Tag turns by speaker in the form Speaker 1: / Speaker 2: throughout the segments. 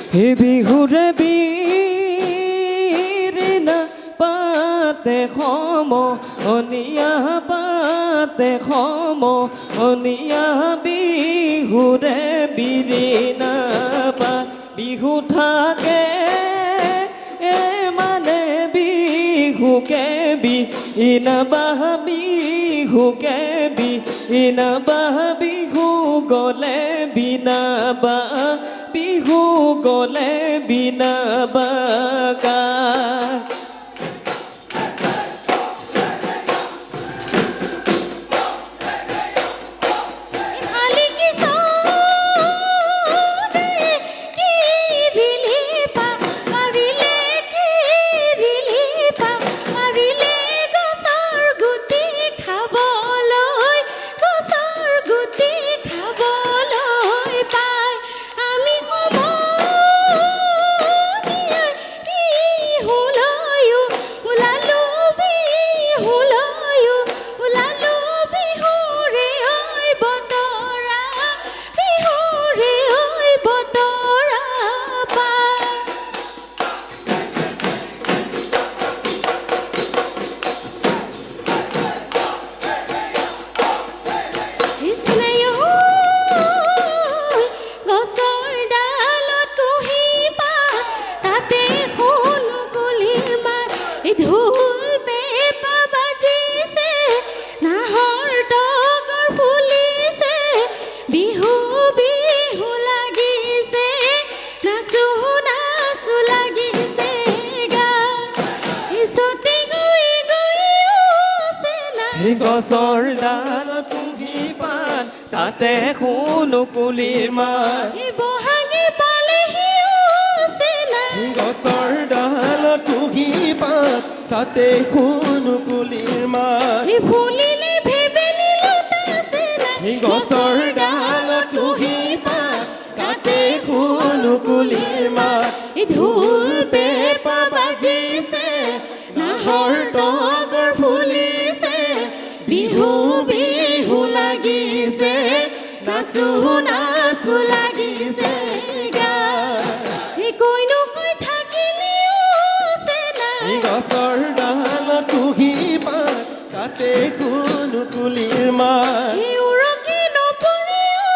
Speaker 1: হে বিহুৰে বীৰিনা পাতে সমনীয়া পাতে সমনীয়া বিহুৰে বীৰিনা পাত বিহু থাকে মানে বিহুকে বিনাবাহ বিহুকে বিনাবাহ বিহু গ'লে বিনাবা বিহু গ'লে বিনাবা গা গছৰ ডালত কুঁহি পাত তাতে শুনো কুলিৰ মাত
Speaker 2: বহাগী পালেহি
Speaker 3: গছৰ ডালত কুঁহি পাত তাতে শুনো কুলিৰ মাত
Speaker 2: ফুলিলে ভেবেলি লতা আছে
Speaker 3: গছৰ ডালত কুঁহি পাত তাতে শুনো কুলিৰ মাত
Speaker 2: ঢোল পেঁপা বাজিছে
Speaker 3: নাহৰ তগৰ ফুলিছে
Speaker 2: বিহু বিহু লাগিছে
Speaker 3: নাচো নাচো লাগিছে
Speaker 2: কৈনো কৈ থাকিলেও
Speaker 3: গছৰ ডালত কুঁহি পাত তাতে শুনো কুলিৰ মাত
Speaker 2: উৰকি নপৰেও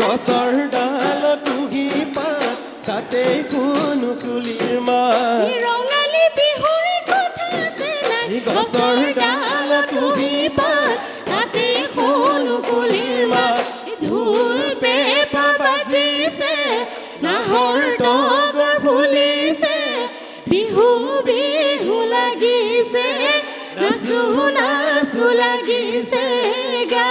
Speaker 3: গছৰ ডালত কুঁহি পাত তাতে শুনো কুলিৰ মাত
Speaker 2: ৰঙালী বিহুৰে কথা আছে
Speaker 3: গছৰ ডালত কুঁহি পাত তাতে শুনো কুলিৰ মাত
Speaker 2: ঢোল
Speaker 3: পেঁপা বাজিছে নাহৰ তগৰ ফুলিছে
Speaker 2: বিহু বিহু লাগিছে
Speaker 3: নাচো নাচো
Speaker 2: লাগিছে গা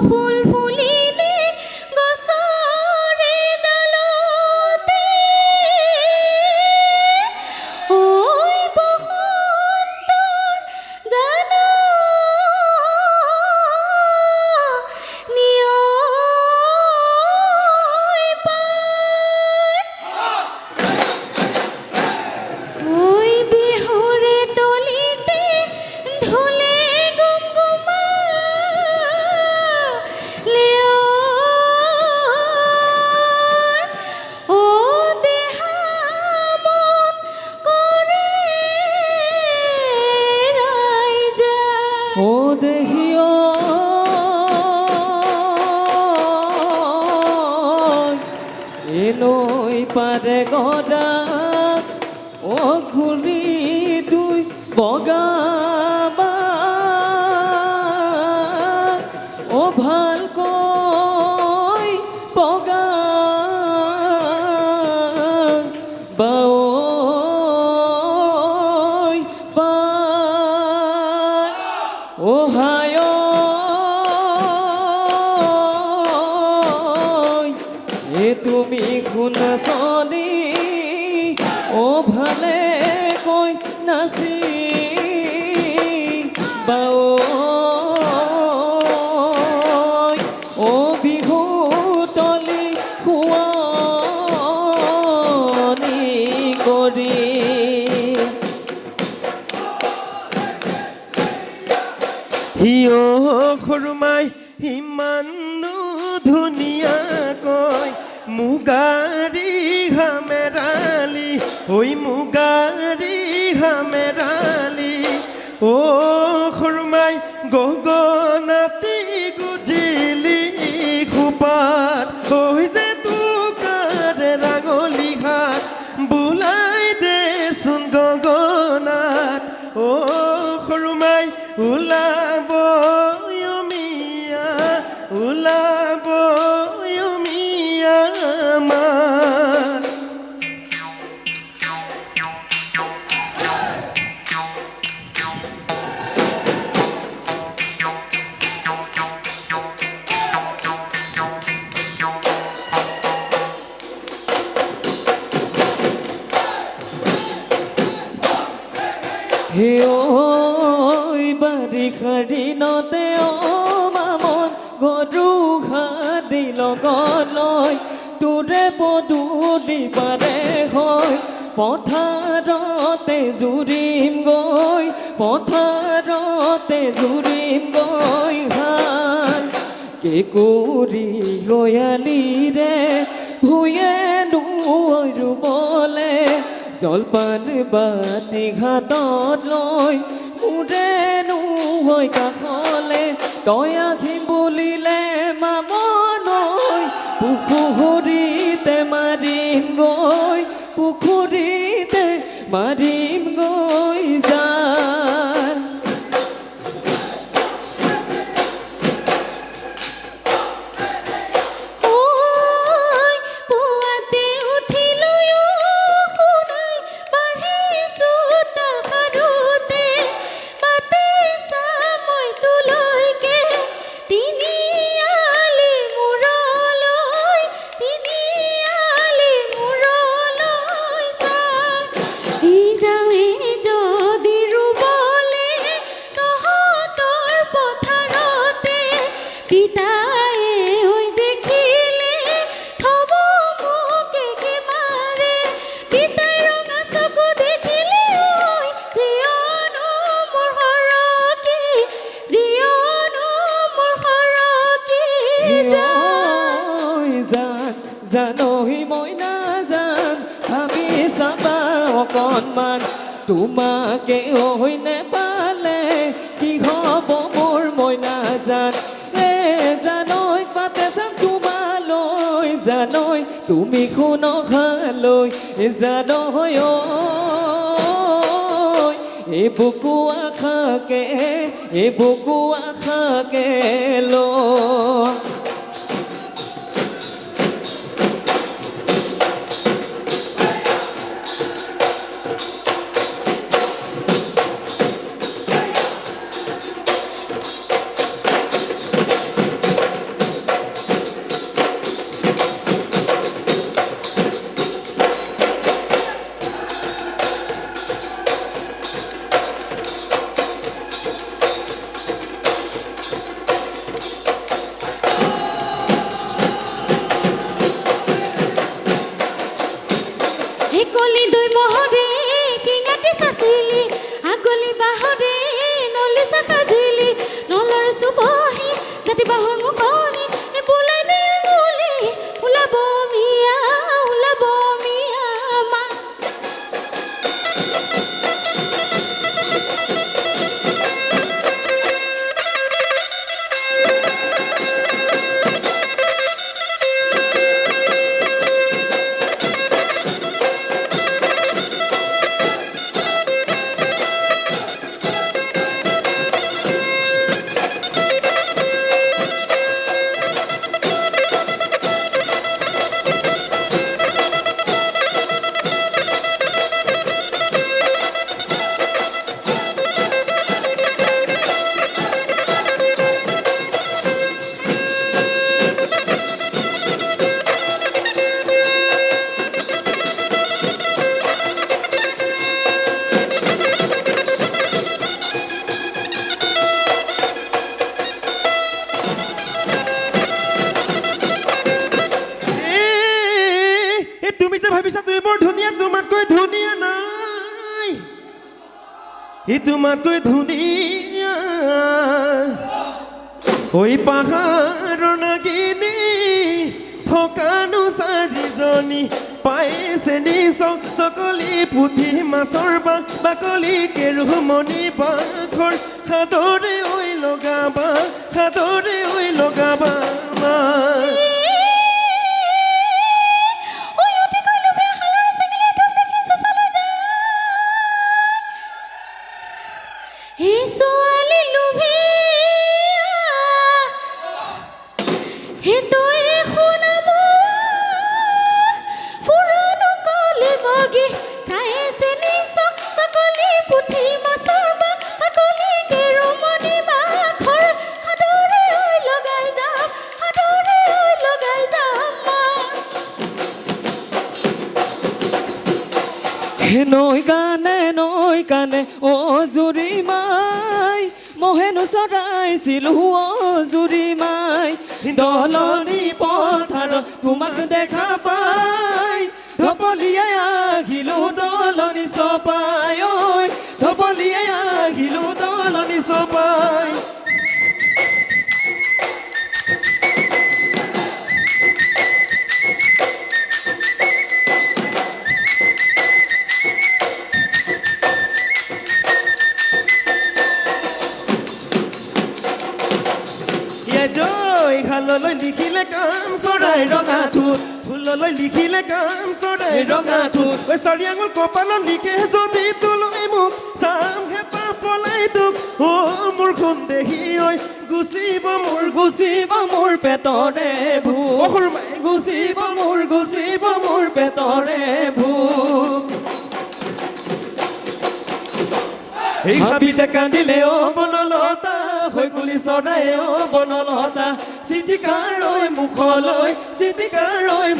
Speaker 2: ফুল ফুলিলে গছৰে ডালতে ঐ বসন্তৰ জানা নিয়ৈ পায় ঐ বিহুৰে তলিতে ঢোলে গুমগুমা
Speaker 1: ও দেহিও নৈ পাৰে গদা ও ঘূৰি দুই বগাবা ও ভালকৈ বগা বাও ওহায় এ তুমি কোন চলি ও ভাই বাও ও বিহু তলি শুৱনি কৰি
Speaker 3: হিয় খুৰমাই ইমানো ধুনীয়াকৈ মুগাৰী হামেৰালি ঐ মুগাৰী হামেৰালি অ খুৰমাই গগনাতি গুজিলি খোপাত হৈ যে তোকাৰে ৰাগলি ঘাট বোলাই দেচোন গগনাত অ খুৰমাই ওলাব অমিয়া ওলাব অমিয়া আমাৰ
Speaker 1: হে ঐ বাৰিষাৰ দিনতে অ মামন গৰু ঘাটি লগত লৈ তোৰে পদূলি পাৰে হয় পথাৰতে জুৰিম গৈ পথাৰতে জুৰিম গৈ হাল কেঁকুৰি গয়ালিৰে ভূঞে নৈ ৰুবলে জলপান বাতি ঘাটত লৈ মোৰেনো হৈ কাষলে তই আহিম বুলিলে মামনৈ পুখুৰীতে মাৰিম গৈ পুখুৰীতে মাৰিম গৈ জাল
Speaker 2: ঐ পুৱাতে উঠিলৈ শুনাই বাঢ়িছো তাল কাৰোতে বাটে চামই তোলৈকে তিনিআলি মূৰলৈ চাই যাৱে যদি ৰুবলে তহঁতৰ পথাৰতে পিতায়ে হৈ দেখিলে থব মোকে কি মাৰে পিতাই ৰঙা চকু দেখিলে ঐ জীয়নো মোৰ সৰকি জীয়নো মোৰ সৰকি
Speaker 1: ঐ জান জানহি মই নাজান ভাবি চাবা অকণমান তোমাকে হৈ নেপালে কি হ'ব মোৰ মই নাজান জানৈ পাতে চাম তোমালৈ জানৈ তুমি শুন খালৈ জানৈ ঐ এই বুকু আশাকে লৈ
Speaker 3: ই তোমাতকৈ ধুনীয়া ঐ পাহাৰৰ নাগিনী থকানো চাৰিজনী পাইছে নি চকলি পুঠি মাছৰ বাকলি কেৰুমণি বাখৰ সাদৰে ঐ লগাবা সাদৰে ঐ লগাবা মাৰ
Speaker 2: এই ছোৱালী লোভিয়া হে তই শুনাব পুৰণো কলে বগী চাইছে নি চকলি পুঠি মাছৰ বাকলি কেৰুমণি বাখৰ সাদৰে ঐ লগাই যাম সাদৰে ঐ লগাই যাম
Speaker 1: নৈ কানে অ জুৰি মাই মহেনো চৰাইছিলো অ জুৰি মাই দলনি পথাৰত তোমাক দেখা পাই ধপলিয়াই আহিলো দলনি চপাই ঐ ধপলিয়াই আহিলো দলনি চপাই জয় খাললৈ লিখিলে কাম চৰাই ৰঙা ঠোঁট ফুললৈ লিখিলে কাম চৰাই ৰঙা ঠোঁট ঐ চাৰি আঙুল কপালত লিখে যদি তোলৈ মোক চাম হেঁপাহ পলাই তোক অ মোৰ খুন দেখি ঐ গুচিব মোৰ পেটৰে ভোক গুচিব মোৰ পেটৰে ভোক এই হাবিতে কান্দিলে অ বনলতা হৈ গুলি চৰাই অ বনলতা চিটিকাৰ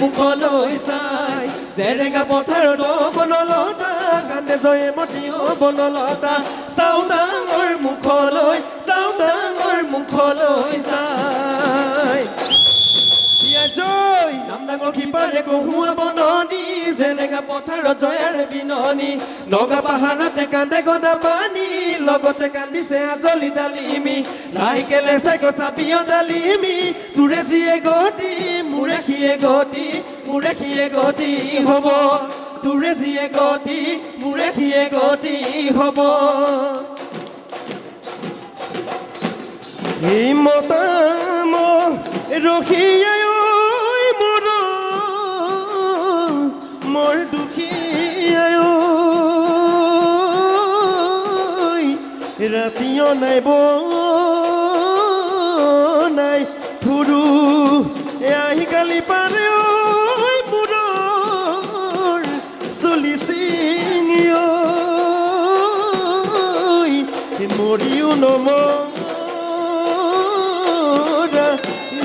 Speaker 1: মুখলৈ চাই জেৰেঙা পথাৰত অ বনলতা কান্দে জয়মতী অ বনলতা চাওঁ ডাঙৰ মুখলৈ চাই জয় নাম ডাঙৰ সিপাৰে কহুৱা বননি জেৰেঙা পথাৰত জয়াৰে বিননি নগা পাহাৰতে কান্দে গদা পানী লগতে কান্দিছে আজলি ডালিমি লাইকেলে চাইক চাপিয় ডালিমি তোৰে যিয়ে গতি মোৰে সিয়ে গতি হ'ব তোৰে যিয়ে গতি মোৰে সিয়ে গতি হ'ব এই মতাম ৰখিয়াই মোৰ দুখীয়াই ৰাতিও নাই নাই ফুৰু আহি গালি পাৰে মূৰৰ চলি চিঙি মৰিও নমৰা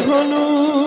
Speaker 1: হলো